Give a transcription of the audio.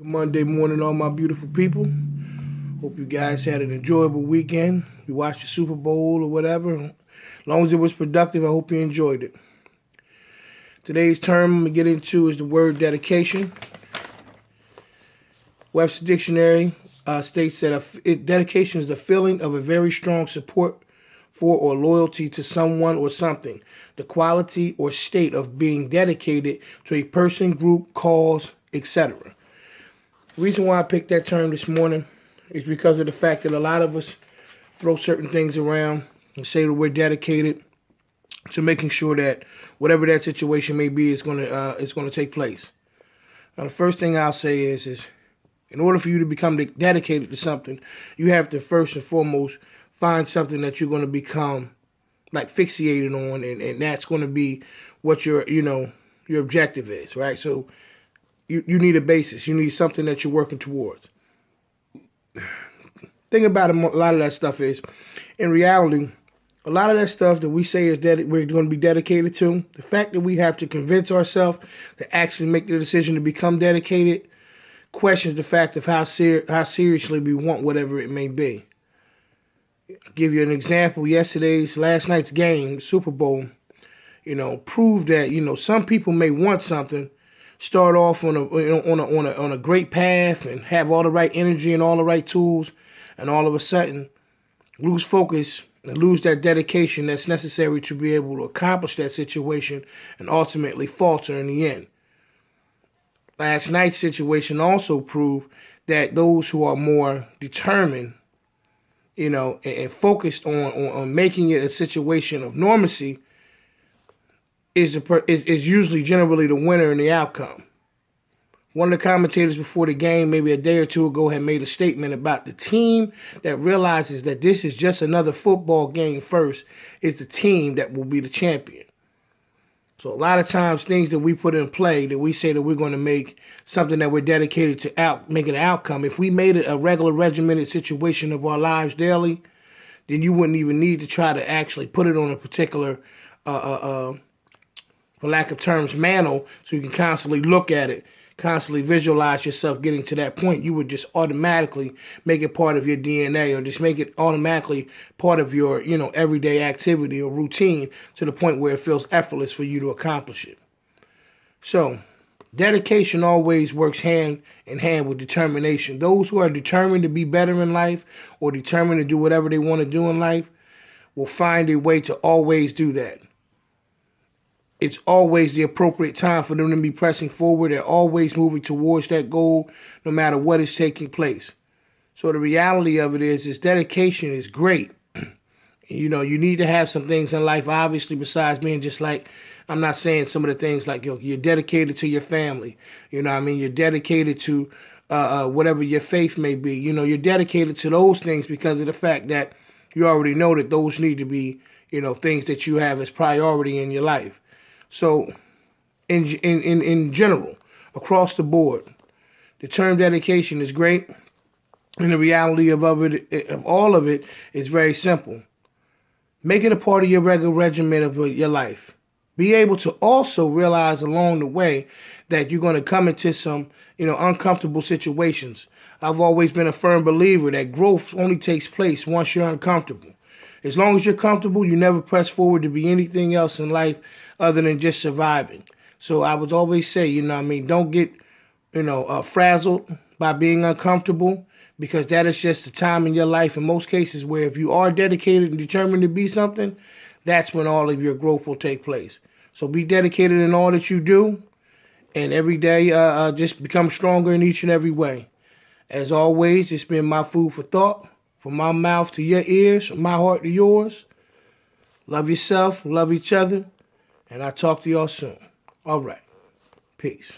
Good Monday morning, all my beautiful people. Hope you guys had an enjoyable weekend. You watched the Super Bowl or whatever. As long as it was productive, I hope you enjoyed it. Today's term I'm going to get into is the word dedication. Webster Dictionary states that dedication is the feeling of a very strong support for or loyalty to someone or something. The quality or state of being dedicated to a person, group, cause, etc. The reason why I picked that term this morning is because of the fact that a lot of us throw certain things around and say that we're dedicated to making sure that whatever that situation may be is going to take place. Now, the first thing I'll say is in order for you to become dedicated to something, you have to first and foremost find something that you're going to become like fixated on, and that's going to be what your objective is, right? So you need a basis. You need something that you're working towards. Thing about a lot of that stuff is, in reality, a lot of that stuff that we say is that we're going to be dedicated to, the fact that we have to convince ourselves to actually make the decision to become dedicated questions the fact of how seriously we want whatever it may be. I'll give you an example. Last night's game, the Super Bowl, proved that some people may want something, start off on a great path and have all the right energy and all the right tools, and all of a sudden lose focus and lose that dedication that's necessary to be able to accomplish that situation and ultimately falter in the end. Last night's situation also proved that those who are more determined, and focused on making it a situation of normalcy is usually generally the winner in the outcome. One of the commentators before the game, maybe a day or two ago, had made a statement about the team that realizes that this is just another football game first is the team that will be the champion. So a lot of times things that we put in play that we say that we're going to make something that we're dedicated to make an outcome. If we made it a regular regimented situation of our lives daily, then you wouldn't even need to try to actually put it on a particular, for lack of terms, mantle so you can constantly look at it, constantly visualize yourself getting to that point. You would just automatically make it part of your DNA, or just make it automatically part of your, everyday activity or routine to the point where it feels effortless for you to accomplish it. So, dedication always works hand in hand with determination. Those who are determined to be better in life or determined to do whatever they want to do in life will find a way to always do that. It's always the appropriate time for them to be pressing forward. They're always moving towards that goal, no matter what is taking place. So the reality of it is dedication is great. You need to have some things in life, obviously, besides being just like, I'm not saying some of the things like you're dedicated to your family. You're dedicated to whatever your faith may be. You're dedicated to those things because of the fact that you already know that those need to be, things that you have as priority in your life. So, in general, across the board, the term dedication is great, and the reality of all of it is very simple. Make it a part of your regular regimen of your life. Be able to also realize along the way that you're going to come into some, uncomfortable situations. I've always been a firm believer that growth only takes place once you're uncomfortable. As long as you're comfortable, you never press forward to be anything else in life other than just surviving. So I would always say, don't get, frazzled by being uncomfortable, because that is just a time in your life in most cases where if you are dedicated and determined to be something, that's when all of your growth will take place. So be dedicated in all that you do, and every day just become stronger in each and every way. As always, it's been my food for thought, from my mouth to your ears, from my heart to yours. Love yourself, love each other, and I'll talk to y'all soon. All right. Peace.